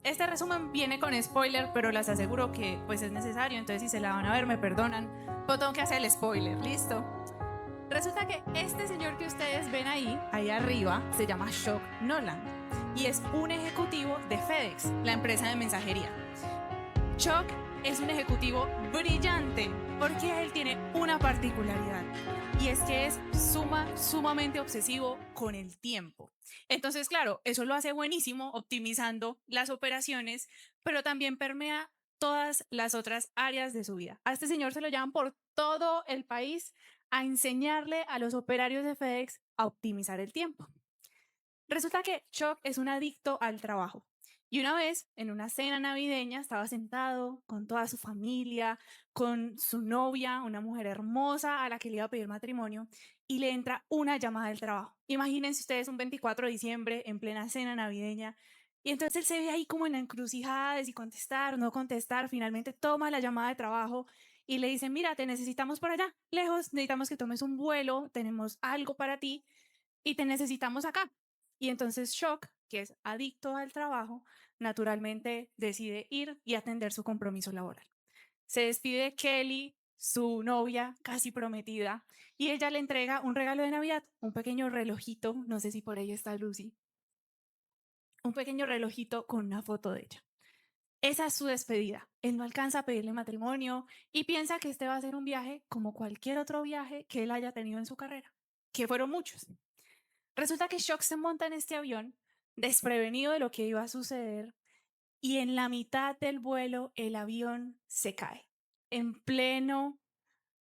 Este resumen viene con spoiler, pero les aseguro que pues es necesario, entonces si se la van a ver me perdonan, pero tengo que hacer el spoiler, ¿listo? Resulta que este señor que ustedes ven ahí arriba, se llama Chuck Nolan y es un ejecutivo de FedEx, la empresa de mensajería. Chuck es un ejecutivo brillante porque él tiene una particularidad y es que es sumamente obsesivo con el tiempo. Entonces, claro, eso lo hace buenísimo optimizando las operaciones, pero también permea todas las otras áreas de su vida. A este señor se lo llaman por todo el país a enseñarle a los operarios de FedEx a optimizar el tiempo. Resulta que Chuck es un adicto al trabajo. Y una vez, en una cena navideña, estaba sentado con toda su familia, con su novia, una mujer hermosa a la que le iba a pedir matrimonio, y le entra una llamada del trabajo. Imagínense ustedes un 24 de diciembre en plena cena navideña. Y entonces él se ve ahí como en la encrucijada de si contestar o no contestar. Finalmente toma la llamada de trabajo y le dicen, mira, te necesitamos por allá, lejos, necesitamos que tomes un vuelo, tenemos algo para ti y te necesitamos acá. Y entonces Shock, que es adicto al trabajo, naturalmente decide ir y atender su compromiso laboral. Se despide de Kelly, su novia casi prometida, y ella le entrega un regalo de Navidad, un pequeño relojito, no sé si por ahí está Lucy, un pequeño relojito con una foto de ella. Esa es su despedida. Él no alcanza a pedirle matrimonio y piensa que este va a ser un viaje como cualquier otro viaje que él haya tenido en su carrera, que fueron muchos. Resulta que Shock se monta en este avión, desprevenido de lo que iba a suceder, y en la mitad del vuelo el avión se cae, en pleno,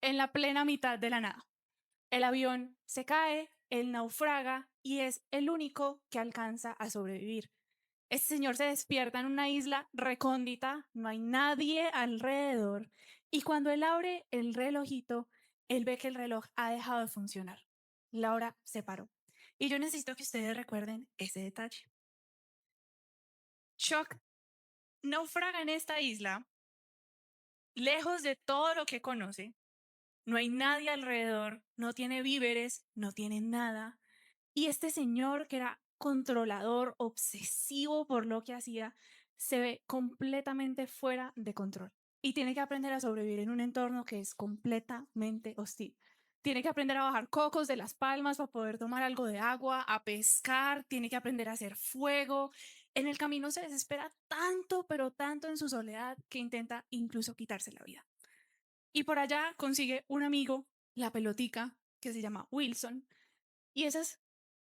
en la plena mitad de la nada. El avión se cae, él naufraga y es el único que alcanza a sobrevivir. Este señor se despierta en una isla recóndita, no hay nadie alrededor, y cuando él abre el relojito, él ve que el reloj ha dejado de funcionar. La hora se paró. Y yo necesito que ustedes recuerden ese detalle. Chuck naufraga en esta isla, lejos de todo lo que conoce, no hay nadie alrededor, no tiene víveres, no tiene nada. Y este señor que era controlador, obsesivo por lo que hacía, se ve completamente fuera de control y tiene que aprender a sobrevivir en un entorno que es completamente hostil. Tiene que aprender a bajar cocos de las palmas para poder tomar algo de agua, a pescar, tiene que aprender a hacer fuego. En el camino se desespera tanto, pero tanto en su soledad que intenta incluso quitarse la vida. Y por allá consigue un amigo, la pelotica, que se llama Wilson, y ese es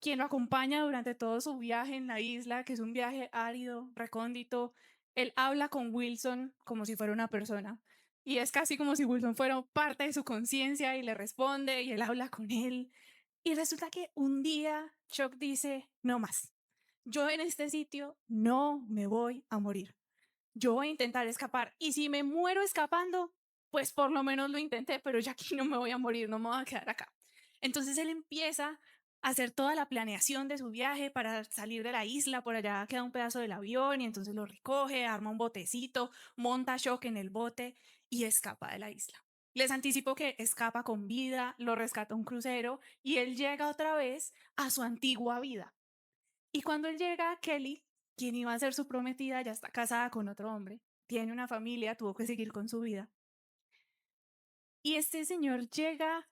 quien lo acompaña durante todo su viaje en la isla, que es un viaje árido, recóndito. Él habla con Wilson como si fuera una persona. Y es casi como si Wilson fuera parte de su conciencia y le responde y él habla con él. Y resulta que un día Chuck dice, no más, yo en este sitio no me voy a morir. Yo voy a intentar escapar. Y si me muero escapando, pues por lo menos lo intenté, pero ya aquí no me voy a morir, no me voy a quedar acá. Entonces él empieza a hacer toda la planeación de su viaje para salir de la isla. Por allá queda un pedazo del avión y entonces lo recoge, arma un botecito, monta Shock en el bote y escapa de la isla. Les anticipo que escapa con vida, lo rescata un crucero y él llega otra vez a su antigua vida. Y cuando él llega, Kelly, quien iba a ser su prometida, ya está casada con otro hombre, tiene una familia, tuvo que seguir con su vida. Y este señor llega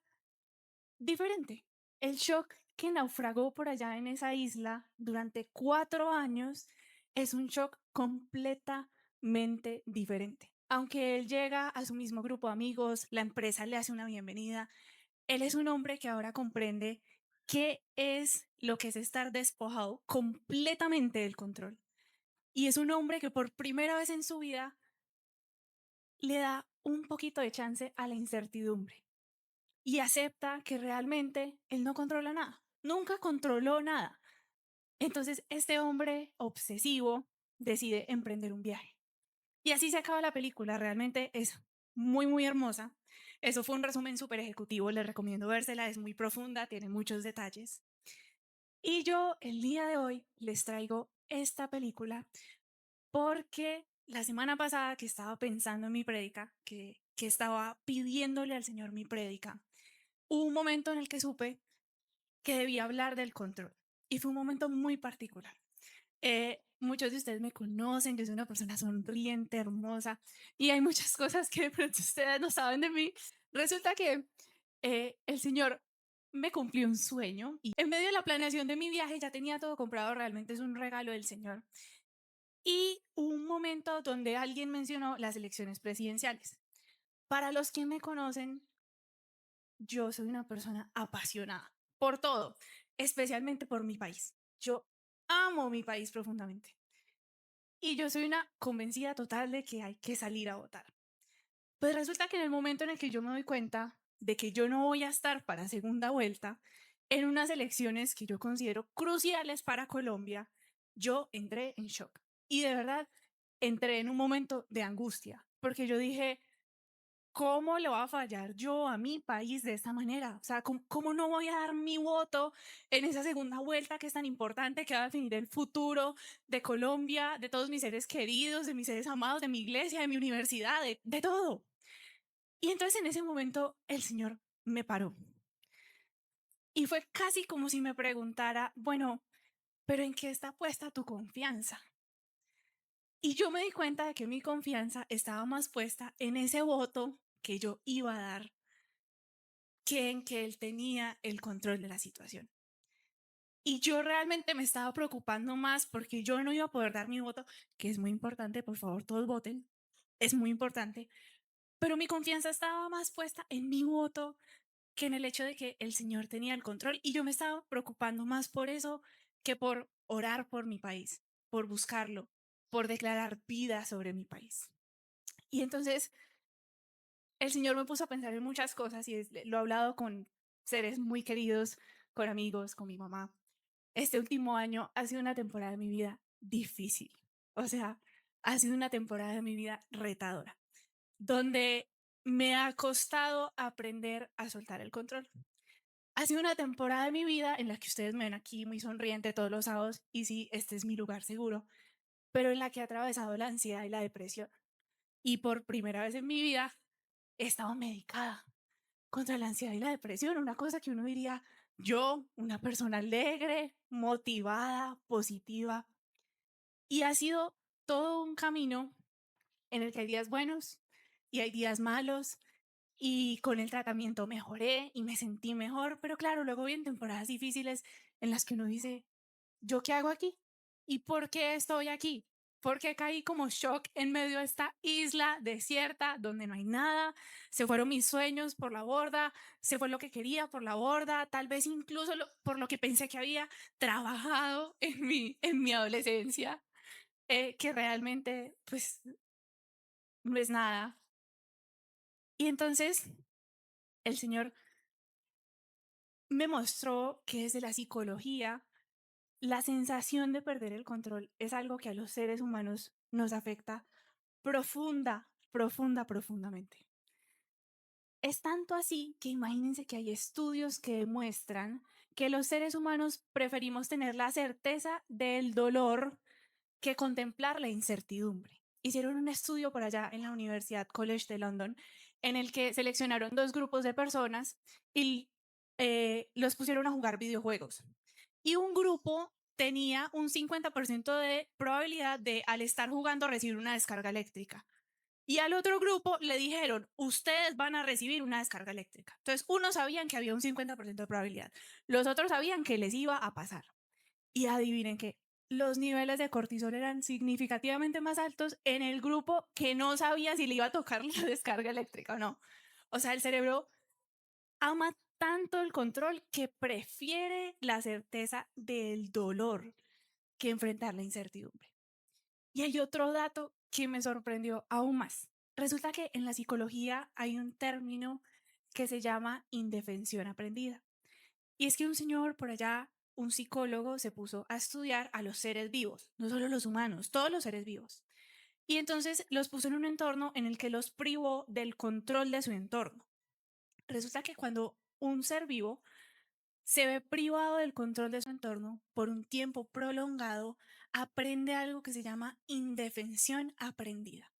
diferente. El shock que naufragó por allá en esa isla durante 4 años es un shock completamente diferente. Aunque él llega a su mismo grupo de amigos, la empresa le hace una bienvenida, él es un hombre que ahora comprende qué es lo que es estar despojado completamente del control. Y es un hombre que por primera vez en su vida le da un poquito de chance a la incertidumbre y acepta que realmente él no controla nada. Nunca controló nada. Entonces este hombre obsesivo decide emprender un viaje. Y así se acaba la película. Realmente es muy hermosa. Eso fue un resumen súper ejecutivo. Les recomiendo vérsela. Es muy profunda, tiene muchos detalles. Y yo el día de hoy les traigo esta película porque la semana pasada que estaba pensando en mi prédica, que estaba pidiéndole al Señor mi prédica, hubo un momento en el que supe que debía hablar del control. Y fue un momento muy particular. muchos de ustedes me conocen, yo soy una persona sonriente, hermosa, y hay muchas cosas que de pronto ustedes no saben de mí. Resulta que el Señor me cumplió un sueño y en medio de la planeación de mi viaje ya tenía todo comprado, realmente es un regalo del Señor. Y hubo un momento donde alguien mencionó las elecciones presidenciales. Para los que me conocen, yo soy una persona apasionada por todo, especialmente por mi país. Yo amo mi país profundamente y yo soy una convencida total de que hay que salir a votar. Pues resulta que en el momento en el que yo me doy cuenta de que yo no voy a estar para segunda vuelta en unas elecciones que yo considero cruciales para Colombia, yo entré en shock. Y de verdad, entré en un momento de angustia, porque yo dije, ¿cómo le va a fallar yo a mi país de esta manera? O sea, ¿cómo no voy a dar mi voto en esa segunda vuelta que es tan importante, que va a definir el futuro de Colombia, de todos mis seres queridos, de mis seres amados, de mi iglesia, de mi universidad, de todo? Y entonces en ese momento el Señor me paró y fue casi como si me preguntara, bueno, pero ¿en qué está puesta tu confianza? Y yo me di cuenta de que mi confianza estaba más puesta en ese voto que yo iba a dar que en que Él tenía el control de la situación. Y yo realmente me estaba preocupando más porque yo no iba a poder dar mi voto, que es muy importante, por favor, todos voten, es muy importante, pero mi confianza estaba más puesta en mi voto que en el hecho de que el Señor tenía el control y yo me estaba preocupando más por eso que por orar por mi país, por buscarlo, por declarar vida sobre mi país. Y entonces el Señor me puso a pensar en muchas cosas y lo he hablado con seres muy queridos, con amigos, con mi mamá. Este último año ha sido una temporada de mi vida difícil. O sea, ha sido una temporada de mi vida retadora, donde me ha costado aprender a soltar el control. Ha sido una temporada de mi vida en la que ustedes me ven aquí muy sonriente todos los sábados y sí, este es mi lugar seguro, pero en la que he atravesado la ansiedad y la depresión. Y por primera vez en mi vida he estado medicada contra la ansiedad y la depresión, una cosa que uno diría, yo, una persona alegre, motivada, positiva, y ha sido todo un camino en el que hay días buenos y hay días malos, y con el tratamiento mejoré y me sentí mejor, pero claro, luego vienen temporadas difíciles en las que uno dice, ¿yo qué hago aquí? ¿Y por qué estoy aquí? ¿Por qué caí como shock en medio de esta isla desierta donde no hay nada? Se fueron mis sueños por la borda, se fue lo que quería por la borda, tal vez incluso por lo que pensé que había trabajado en mi adolescencia, que realmente pues no es nada. Y entonces el Señor me mostró que desde la psicología la sensación de perder el control es algo que a los seres humanos nos afecta profundamente. Es tanto así que imagínense que hay estudios que demuestran que los seres humanos preferimos tener la certeza del dolor que contemplar la incertidumbre. Hicieron un estudio por allá en la Universidad College de London en el que seleccionaron dos grupos de personas y los pusieron a jugar videojuegos. Y un grupo tenía un 50% de probabilidad de, al estar jugando, recibir una descarga eléctrica. Y al otro grupo le dijeron, ustedes van a recibir una descarga eléctrica. Entonces, unos sabían que había un 50% de probabilidad, los otros sabían que les iba a pasar. Y adivinen qué, los niveles de cortisol eran significativamente más altos en el grupo que no sabía si le iba a tocar la descarga eléctrica o no. O sea, el cerebro ama tanto el control que prefiere la certeza del dolor que enfrentar la incertidumbre. Y hay otro dato que me sorprendió aún más. Resulta que en la psicología hay un término que se llama indefensión aprendida. Y es que un señor por allá, un psicólogo, se puso a estudiar a los seres vivos, no solo los humanos, todos los seres vivos. Y entonces los puso en un entorno en el que los privó del control de su entorno. Resulta que cuando un ser vivo se ve privado del control de su entorno por un tiempo prolongado, aprende algo que se llama indefensión aprendida.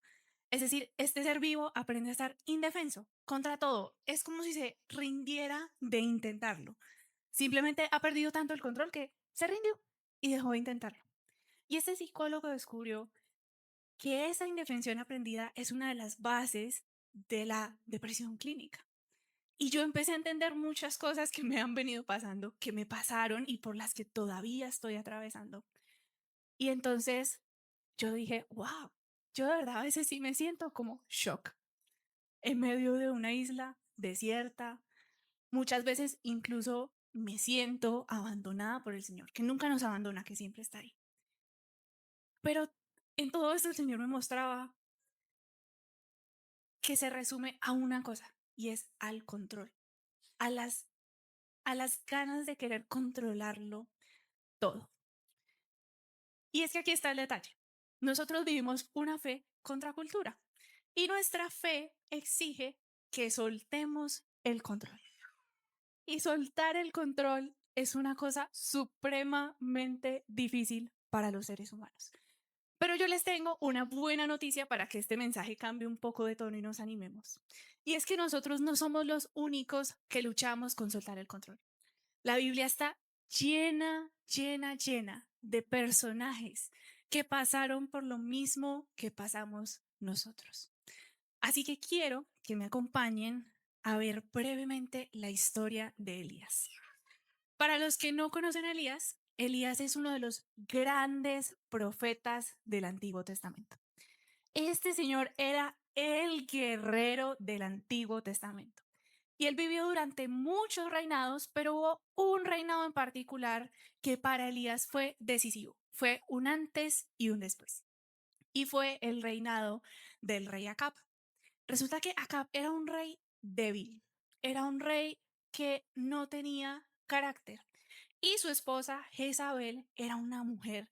Es decir, este ser vivo aprende a estar indefenso contra todo. Es como si se rindiera de intentarlo. Simplemente ha perdido tanto el control que se rindió y dejó de intentarlo. Y este psicólogo descubrió que esa indefensión aprendida es una de las bases de la depresión clínica. Y yo empecé a entender muchas cosas que me han venido pasando, que me pasaron y por las que todavía estoy atravesando. Y entonces yo dije, wow, yo de verdad a veces sí me siento como shock en medio de una isla desierta. Muchas veces incluso me siento abandonada por el Señor, que nunca nos abandona, que siempre está ahí. Pero en todo esto el Señor me mostraba que se resume a una cosa y es al control, a las ganas de querer controlarlo todo. Y es que aquí está el detalle. Nosotros vivimos una fe contra cultura y nuestra fe exige que soltemos el control. Y soltar el control es una cosa supremamente difícil para los seres humanos. Pero yo les tengo una buena noticia para que este mensaje cambie un poco de tono y nos animemos. Y es que nosotros no somos los únicos que luchamos con soltar el control. La Biblia está llena, llena, llena de personajes que pasaron por lo mismo que pasamos nosotros. Así que quiero que me acompañen a ver brevemente la historia de Elías. Para los que no conocen a Elías, Elías es uno de los grandes profetas del Antiguo Testamento. Este señor era el guerrero del Antiguo Testamento. Y él vivió durante muchos reinados, pero hubo un reinado en particular que para Elías fue decisivo. Fue un antes y un después. Y fue el reinado del rey Acab. Resulta que Acab era un rey débil, era un rey que no tenía carácter. Y su esposa Jezabel era una mujer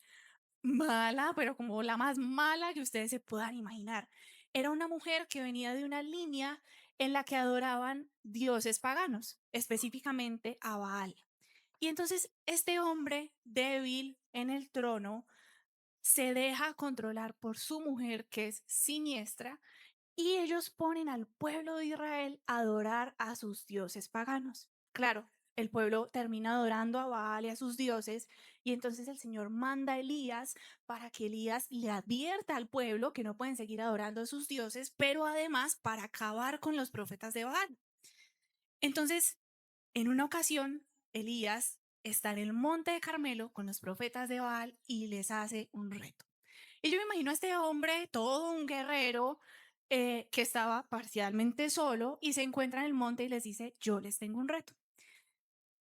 mala, pero como la más mala que ustedes se puedan imaginar. Era una mujer que venía de una línea en la que adoraban dioses paganos, específicamente a Baal. Y entonces este hombre débil en el trono se deja controlar por su mujer, que es siniestra, y ellos ponen al pueblo de Israel a adorar a sus dioses paganos. Claro, el pueblo termina adorando a Baal y a sus dioses, y entonces el Señor manda a Elías para que Elías le advierta al pueblo que no pueden seguir adorando a sus dioses, pero además para acabar con los profetas de Baal. Entonces, en una ocasión, Elías está en el monte de Carmelo con los profetas de Baal y les hace un reto. Y yo me imagino a este hombre, todo un guerrero, que estaba parcialmente solo y se encuentra en el monte y les dice, yo les tengo un reto.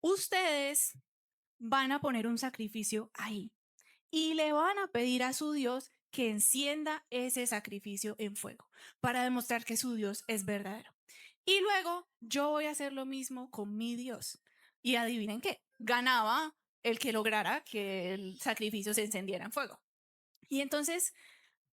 Ustedes van a poner un sacrificio ahí y le van a pedir a su Dios que encienda ese sacrificio en fuego para demostrar que su Dios es verdadero. Y luego yo voy a hacer lo mismo con mi Dios. Y adivinen qué, ganaba el que lograra que el sacrificio se encendiera en fuego. Y entonces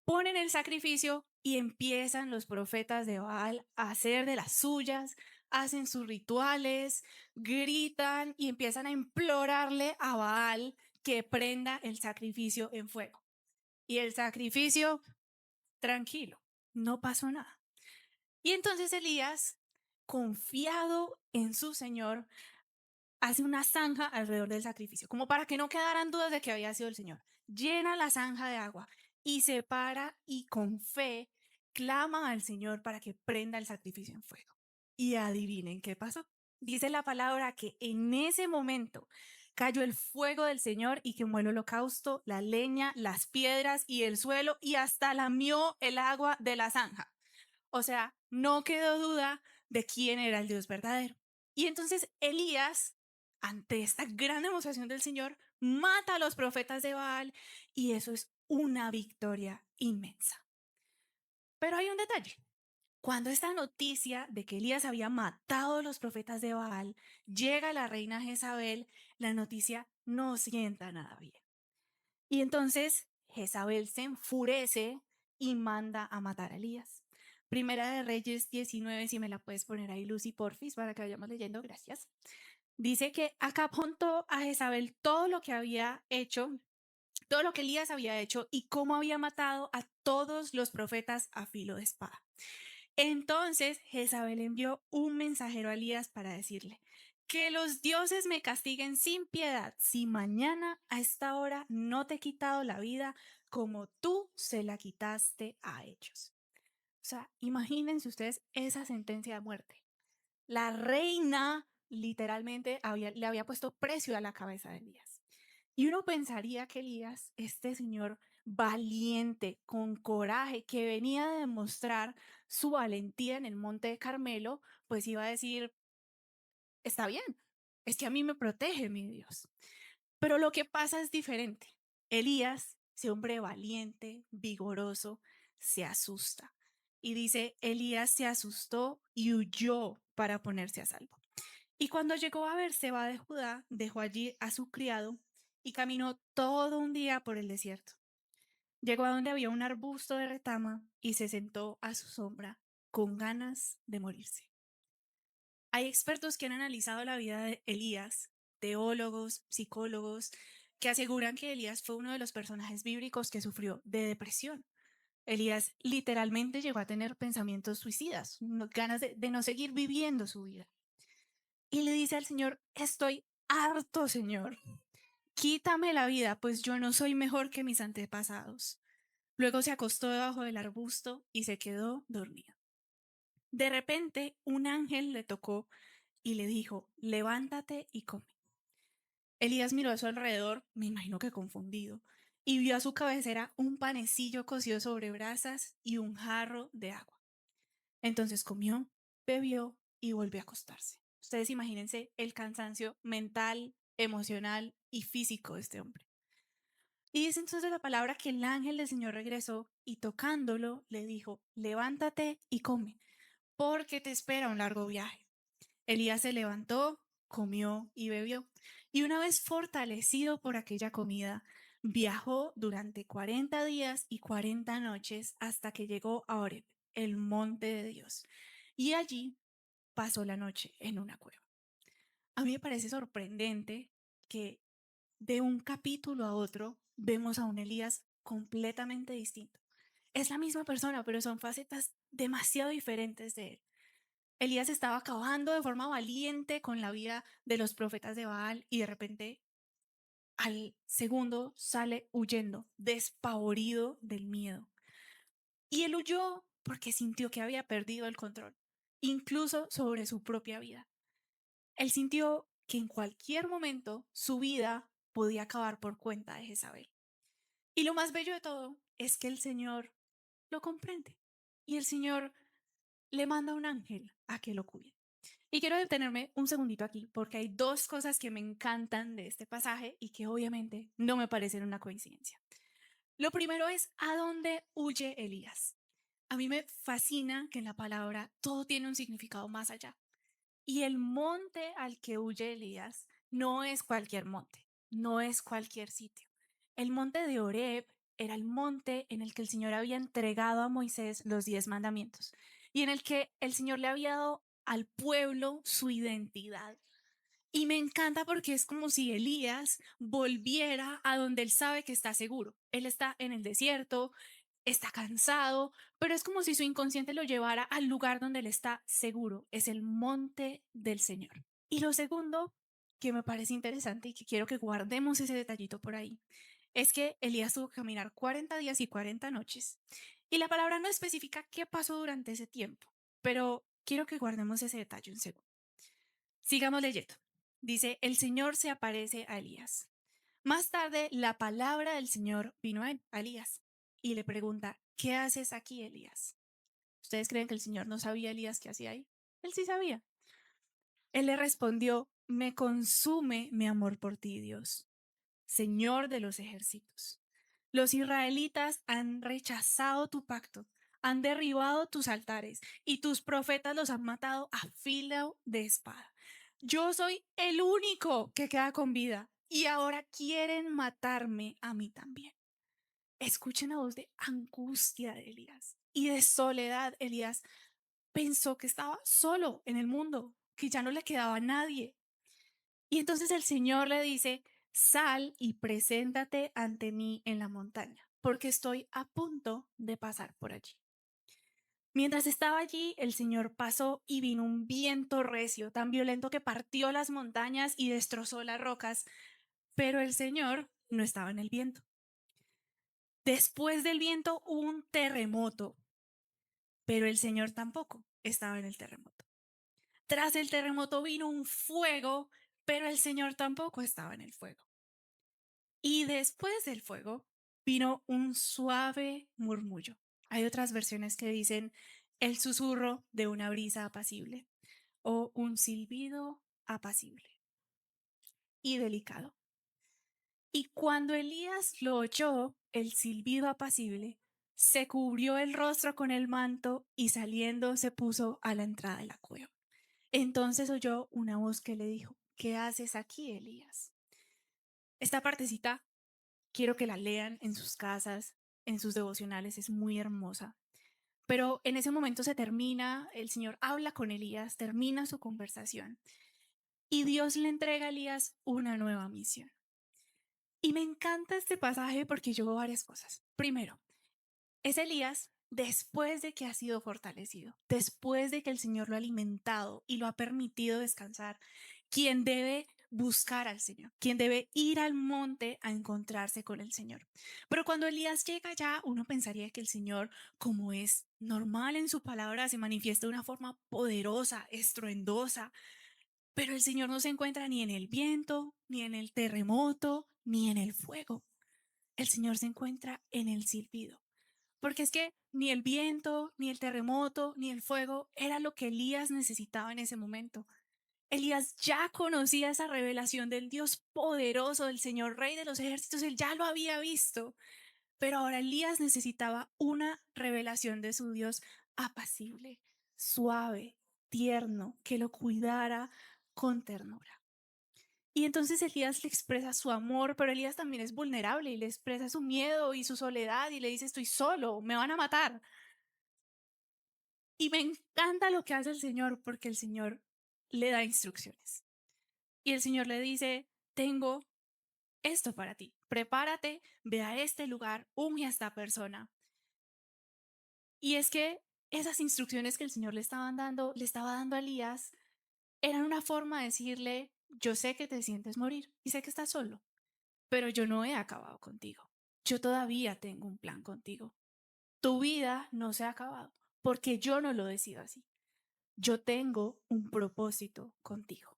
ponen el sacrificio y empiezan los profetas de Baal a hacer de las suyas, hacen sus rituales, gritan y empiezan a implorarle a Baal que prenda el sacrificio en fuego. Y el sacrificio, tranquilo, no pasó nada. Y entonces Elías, confiado en su Señor, hace una zanja alrededor del sacrificio, como para que no quedaran dudas de que había sido el Señor. Llena la zanja de agua y se para y con fe clama al Señor para que prenda el sacrificio en fuego. Y adivinen qué pasó. Dice la palabra que en ese momento cayó el fuego del Señor y quemó el holocausto, la leña, las piedras y el suelo y hasta lamió el agua de la zanja. O sea, no quedó duda de quién era el Dios verdadero. Y entonces Elías, ante esta gran demostración del Señor, mata a los profetas de Baal y eso es una victoria inmensa. Pero hay un detalle. Cuando esta noticia de que Elías había matado a los profetas de Baal llega a la reina Jezabel, la noticia no sienta nada bien. Y entonces Jezabel se enfurece y manda a matar a Elías. Primera de Reyes 19, si me la puedes poner ahí, Lucy, porfis, para que vayamos leyendo, gracias. Dice que Acab contó a Jezabel todo lo que había hecho, todo lo que Elías había hecho y cómo había matado a todos los profetas a filo de espada. Entonces Jezabel envió un mensajero a Elías para decirle, Que los dioses me castiguen sin piedad si mañana a esta hora no te he quitado la vida como tú se la quitaste a ellos. O sea, imagínense ustedes esa sentencia de muerte. La reina literalmente le había puesto precio a la cabeza de Elías. Y uno pensaría que Elías, este señor valiente, con coraje, que venía de demostrar su valentía en el monte de Carmelo, pues iba a decir, está bien, es que a mí me protege mi Dios. Pero lo que pasa es diferente. Elías, ese hombre valiente, vigoroso, se asusta. Y dice, Elías se asustó y huyó para ponerse a salvo. Y cuando llegó a Berseba de Judá, dejó allí a su criado y caminó todo un día por el desierto. Llegó a donde había un arbusto de retama y se sentó a su sombra con ganas de morirse. Hay expertos que han analizado la vida de Elías, teólogos, psicólogos, que aseguran que Elías fue uno de los personajes bíblicos que sufrió de depresión. Elías literalmente llegó a tener pensamientos suicidas, ganas de no seguir viviendo su vida. Y le dice al Señor, estoy harto, Señor. Quítame la vida, pues yo no soy mejor que mis antepasados. Luego se acostó debajo del arbusto y se quedó dormido. De repente, un ángel le tocó y le dijo, levántate y come. Elías miró a su alrededor, me imagino que confundido, y vio a su cabecera un panecillo cocido sobre brasas y un jarro de agua. Entonces comió, bebió y volvió a acostarse. Ustedes imagínense el cansancio mental, emocional y físico de este hombre. Y dice entonces la palabra que el ángel del Señor regresó y tocándolo le dijo, levántate y come, porque te espera un largo viaje. Elías se levantó, comió y bebió, y una vez fortalecido por aquella comida, viajó durante 40 días y 40 noches hasta que llegó a Oreb, el monte de Dios, y allí pasó la noche en una cueva. A mí me parece sorprendente que de un capítulo a otro vemos a un Elías completamente distinto. Es la misma persona, pero son facetas demasiado diferentes de él. Elías estaba acabando de forma valiente con la vida de los profetas de Baal y de repente al segundo sale huyendo, despavorido del miedo. Y él huyó porque sintió que había perdido el control, incluso sobre su propia vida. Él sintió que en cualquier momento su vida podía acabar por cuenta de Jezabel. Y lo más bello de todo es que el Señor lo comprende y el Señor le manda un ángel a que lo cuide. Y quiero detenerme un segundito aquí porque hay dos cosas que me encantan de este pasaje y que obviamente no me parecen una coincidencia. Lo primero es a dónde huye Elías. A mí me fascina que en la palabra todo tiene un significado más allá. Y el monte al que huye Elías no es cualquier monte, no es cualquier sitio. El monte de Horeb era el monte en el que el Señor había entregado a Moisés los 10 mandamientos y en el que el Señor le había dado al pueblo su identidad. Y me encanta porque es como si Elías volviera a donde él sabe que está seguro. Él está en el desierto, está cansado, pero es como si su inconsciente lo llevara al lugar donde él está seguro. Es el monte del Señor. Y lo segundo que me parece interesante y que quiero que guardemos ese detallito por ahí, es que Elías tuvo que caminar 40 días y 40 noches. Y la palabra no especifica qué pasó durante ese tiempo, pero quiero que guardemos ese detalle un segundo. Sigamos leyendo. Dice, el Señor se aparece a Elías. Más tarde, la palabra del Señor vino a él, a Elías, y le pregunta, ¿qué haces aquí, Elías? ¿Ustedes creen que el Señor no sabía, Elías, qué hacía ahí? Él sí sabía. Él le respondió, me consume mi amor por ti, Dios, Señor de los ejércitos. Los israelitas han rechazado tu pacto, han derribado tus altares y tus profetas los han matado a filo de espada. Yo soy el único que queda con vida y ahora quieren matarme a mí también. Escuchen la voz de angustia de Elías y de soledad. Elías pensó que estaba solo en el mundo, que ya no le quedaba nadie. Y entonces el Señor le dice, sal y preséntate ante mí en la montaña, porque estoy a punto de pasar por allí. Mientras estaba allí, el Señor pasó y vino un viento recio, tan violento que partió las montañas y destrozó las rocas, pero el Señor no estaba en el viento. Después del viento hubo un terremoto, pero el Señor tampoco estaba en el terremoto. Tras el terremoto vino un fuego, pero el Señor tampoco estaba en el fuego. Y después del fuego vino un suave murmullo. Hay otras versiones que dicen el susurro de una brisa apacible o un silbido apacible y delicado. Y cuando Elías lo oyó, el silbido apacible, se cubrió el rostro con el manto y saliendo se puso a la entrada de la cueva. Entonces oyó una voz que le dijo, ¿qué haces aquí, Elías? Esta partecita quiero que la lean en sus casas, en sus devocionales, es muy hermosa. Pero en ese momento se termina, el Señor habla con Elías, termina su conversación y Dios le entrega a Elías una nueva misión. Y me encanta este pasaje porque yo veo varias cosas. Primero, es Elías después de que ha sido fortalecido, después de que el Señor lo ha alimentado y lo ha permitido descansar, quien debe buscar al Señor, quien debe ir al monte a encontrarse con el Señor. Pero cuando Elías llega allá, uno pensaría que el Señor, como es normal en su palabra, se manifiesta de una forma poderosa, estruendosa, pero el Señor no se encuentra ni en el viento, ni en el terremoto, ni en el fuego. El Señor se encuentra en el silbido. Porque es que ni el viento, ni el terremoto, ni el fuego era lo que Elías necesitaba en ese momento. Elías ya conocía esa revelación del Dios poderoso, del Señor Rey de los ejércitos, él ya lo había visto, pero ahora Elías necesitaba una revelación de su Dios apacible, suave, tierno, que lo cuidara con ternura. Y entonces Elías le expresa su amor, pero Elías también es vulnerable y le expresa su miedo y su soledad y le dice, estoy solo, me van a matar. Y me encanta lo que hace el Señor porque el Señor le da instrucciones. Y el Señor le dice, tengo esto para ti, prepárate, ve a este lugar, unge a esta persona. Y es que esas instrucciones que el Señor le estaba dando a Elías, eran una forma de decirle, yo sé que te sientes morir y sé que estás solo, pero yo no he acabado contigo. Yo todavía tengo un plan contigo. Tu vida no se ha acabado porque yo no lo decido así. Yo tengo un propósito contigo.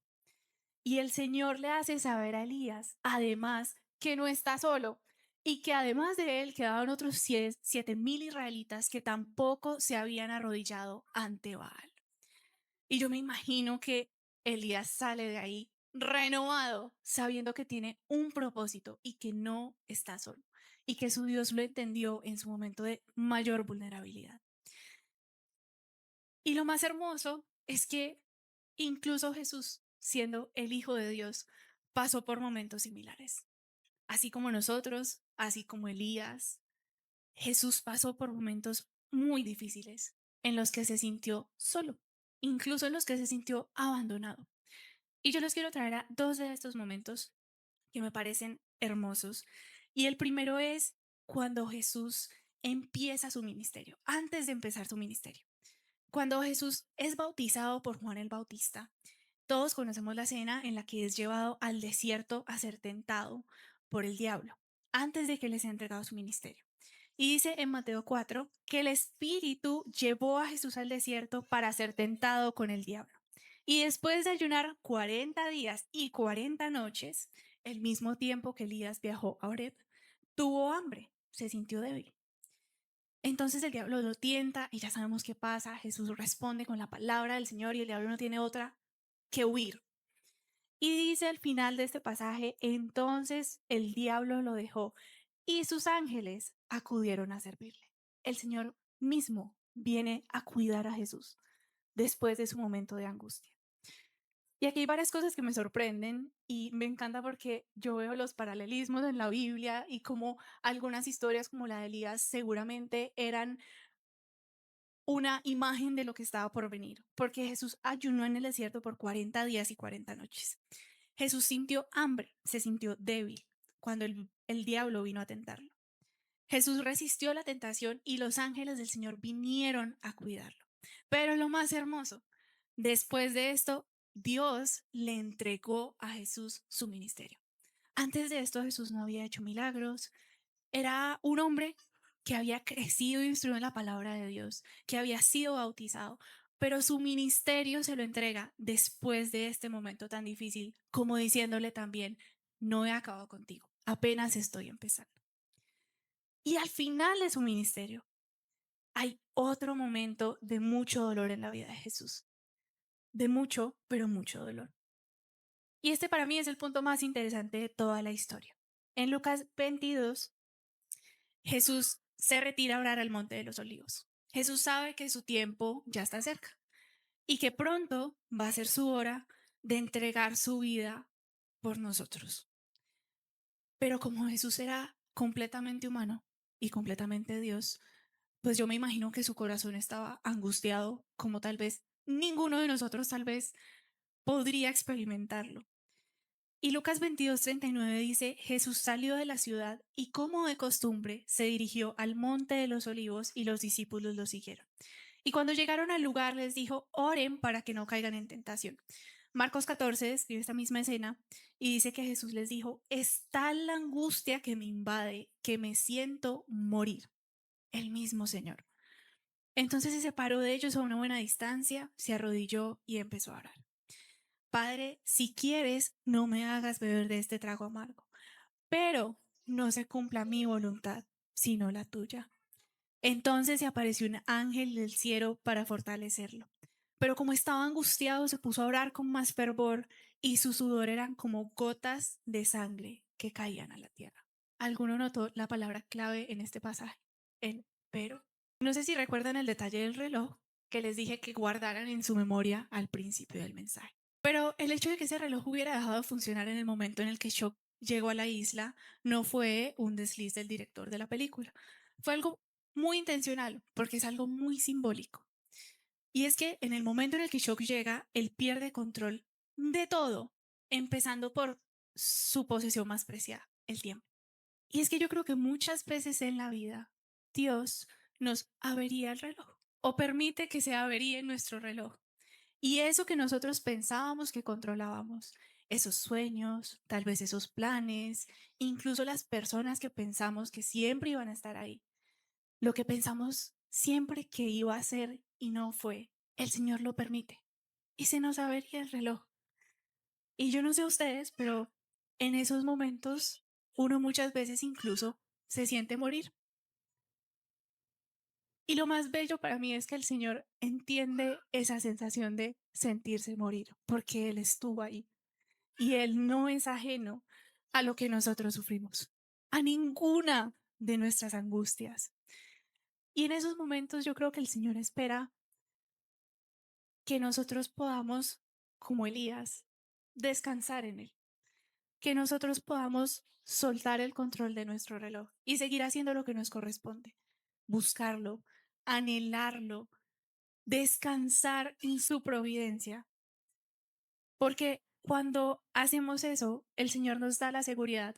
Y el Señor le hace saber a Elías, además, que no está solo y que además de él quedaban otros 7,000 israelitas que tampoco se habían arrodillado ante Baal. Y yo me imagino que Elías sale de ahí renovado, sabiendo que tiene un propósito y que no está solo y que su Dios lo entendió en su momento de mayor vulnerabilidad. Y lo más hermoso es que incluso Jesús, siendo el Hijo de Dios, pasó por momentos similares. Así como nosotros, así como Elías, Jesús pasó por momentos muy difíciles en los que se sintió solo, incluso en los que se sintió abandonado. Y yo les quiero traer a dos de estos momentos que me parecen hermosos. Y el primero es cuando Jesús empieza su ministerio, antes de empezar su ministerio. Cuando Jesús es bautizado por Juan el Bautista, todos conocemos la escena en la que es llevado al desierto a ser tentado por el diablo, antes de que les sea entregado su ministerio. Y dice en Mateo 4 que el Espíritu llevó a Jesús al desierto para ser tentado con el diablo. Y después de ayunar 40 días y 40 noches, el mismo tiempo que Elías viajó a Oreb, tuvo hambre, se sintió débil. Entonces el diablo lo tienta y ya sabemos qué pasa. Jesús responde con la palabra del Señor y el diablo no tiene otra que huir. Y dice al final de este pasaje, entonces el diablo lo dejó y sus ángeles acudieron a servirle. El Señor mismo viene a cuidar a Jesús después de su momento de angustia. Y aquí hay varias cosas que me sorprenden y me encanta porque yo veo los paralelismos en la Biblia y como algunas historias como la de Elías seguramente eran una imagen de lo que estaba por venir, porque Jesús ayunó en el desierto por 40 días y 40 noches. Jesús sintió hambre, se sintió débil cuando el diablo vino a tentarlo. Jesús resistió la tentación y los ángeles del Señor vinieron a cuidarlo. Pero lo más hermoso, después de esto, Dios le entregó a Jesús su ministerio. Antes de esto, Jesús no había hecho milagros. Era un hombre que había crecido y instruido en la palabra de Dios, que había sido bautizado, pero su ministerio se lo entrega después de este momento tan difícil, como diciéndole también, no he acabado contigo, apenas estoy empezando. Y al final de su ministerio hay otro momento de mucho dolor en la vida de Jesús, de mucho, pero mucho dolor. Y este para mí es el punto más interesante de toda la historia. En Lucas 22, Jesús se retira a orar al Monte de los Olivos. Jesús sabe que su tiempo ya está cerca y que pronto va a ser su hora de entregar su vida por nosotros. Pero como Jesús era completamente humano y completamente Dios, pues yo me imagino que su corazón estaba angustiado, como tal vez ninguno de nosotros tal vez podría experimentarlo. Y Lucas 22:39 dice, Jesús salió de la ciudad y como de costumbre se dirigió al monte de los olivos y los discípulos lo siguieron. Y cuando llegaron al lugar les dijo, oren para que no caigan en tentación. Marcos 14 describe esta misma escena y dice que Jesús les dijo, es tal la angustia que me invade que me siento morir. El mismo Señor. Entonces se separó de ellos a una buena distancia, se arrodilló y empezó a orar. Padre, si quieres, no me hagas beber de este trago amargo, pero no se cumpla mi voluntad, sino la tuya. Entonces se apareció un ángel del cielo para fortalecerlo. Pero como estaba angustiado, se puso a orar con más fervor y su sudor eran como gotas de sangre que caían a la tierra. ¿Alguno notó la palabra clave en este pasaje? El pero. No sé si recuerdan el detalle del reloj que les dije que guardaran en su memoria al principio del mensaje. Pero el hecho de que ese reloj hubiera dejado de funcionar en el momento en el que Shock llegó a la isla no fue un desliz del director de la película. Fue algo muy intencional porque es algo muy simbólico. Y es que en el momento en el que Shock llega, él pierde control de todo, empezando por su posesión más preciada, el tiempo. Y es que yo creo que muchas veces en la vida Dios nos avería el reloj o permite que se averíe nuestro reloj. Y eso que nosotros pensábamos que controlábamos, esos sueños, tal vez esos planes, incluso las personas que pensamos que siempre iban a estar ahí, lo que pensamos siempre que iba a ser y no fue, el Señor lo permite. Y se nos avería el reloj. Y yo no sé ustedes, pero en esos momentos uno muchas veces incluso se siente morir. Y lo más bello para mí es que el Señor entiende esa sensación de sentirse morir, porque Él estuvo ahí y Él no es ajeno a lo que nosotros sufrimos, a ninguna de nuestras angustias. Y en esos momentos yo creo que el Señor espera que nosotros podamos, como Elías, descansar en Él, que nosotros podamos soltar el control de nuestro reloj y seguir haciendo lo que nos corresponde, buscarlo, anhelarlo, descansar en su providencia. Porque cuando hacemos eso, el Señor nos da la seguridad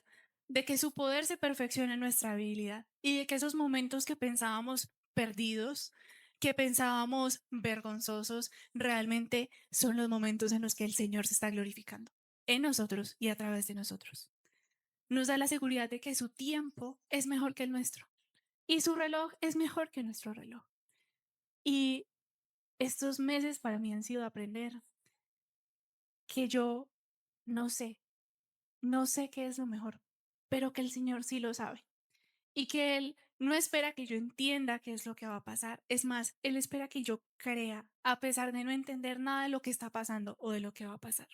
de que su poder se perfecciona en nuestra habilidad y de que esos momentos que pensábamos perdidos, que pensábamos vergonzosos, realmente son los momentos en los que el Señor se está glorificando en nosotros y a través de nosotros. Nos da la seguridad de que su tiempo es mejor que el nuestro y su reloj es mejor que nuestro reloj. Y estos meses para mí han sido aprender que yo no sé, no sé qué es lo mejor, pero que el Señor sí lo sabe y que Él no espera que yo entienda qué es lo que va a pasar. Es más, Él espera que yo crea a pesar de no entender nada de lo que está pasando o de lo que va a pasar.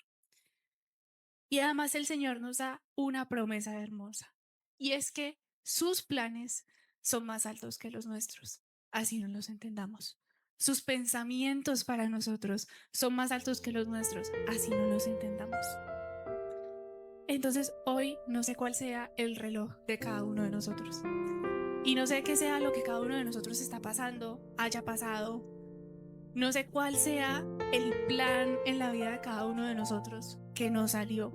Y además el Señor nos da una promesa hermosa y es que sus planes son más altos que los nuestros, así no los entendamos. Sus pensamientos para nosotros son más altos que los nuestros, así no los entendamos. Entonces hoy no sé cuál sea el reloj de cada uno de nosotros. Y no sé qué sea lo que cada uno de nosotros está pasando, haya pasado. No sé cuál sea el plan en la vida de cada uno de nosotros que no salió.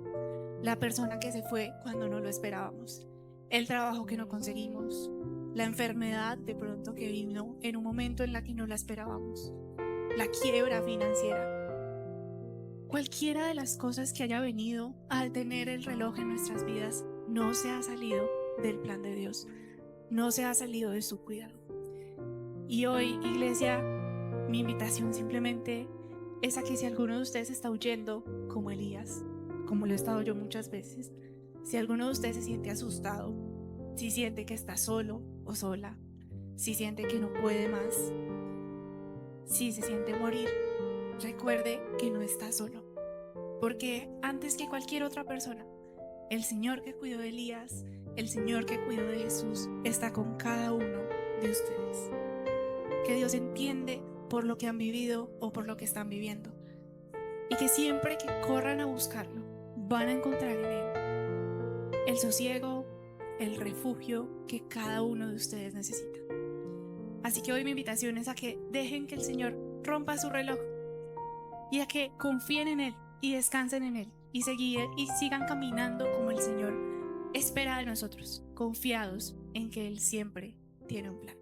La persona que se fue cuando no lo esperábamos. El trabajo que no conseguimos. la enfermedad de pronto que vino en un momento en la que no la esperábamos, la quiebra financiera. Cualquiera de las cosas que haya venido al tener el reloj en nuestras vidas no se ha salido del plan de Dios, no se ha salido de su cuidado. Y hoy, iglesia, mi invitación simplemente es a que si alguno de ustedes está huyendo como Elías, como lo he estado yo muchas veces, si alguno de ustedes se siente asustado, si siente que está solo o sola, si siente que no puede más, si se siente morir, recuerde que no está solo, porque antes que cualquier otra persona, el Señor que cuidó de Elías, el Señor que cuidó de Jesús, está con cada uno de ustedes. Que Dios entiende por lo que han vivido o por lo que están viviendo, y que siempre que corran a buscarlo, van a encontrar en Él el sosiego, el refugio que cada uno de ustedes necesita. Así que hoy mi invitación es a que dejen que el Señor rompa su reloj y a que confíen en Él y descansen en Él y sigan caminando como el Señor espera de nosotros, confiados en que Él siempre tiene un plan.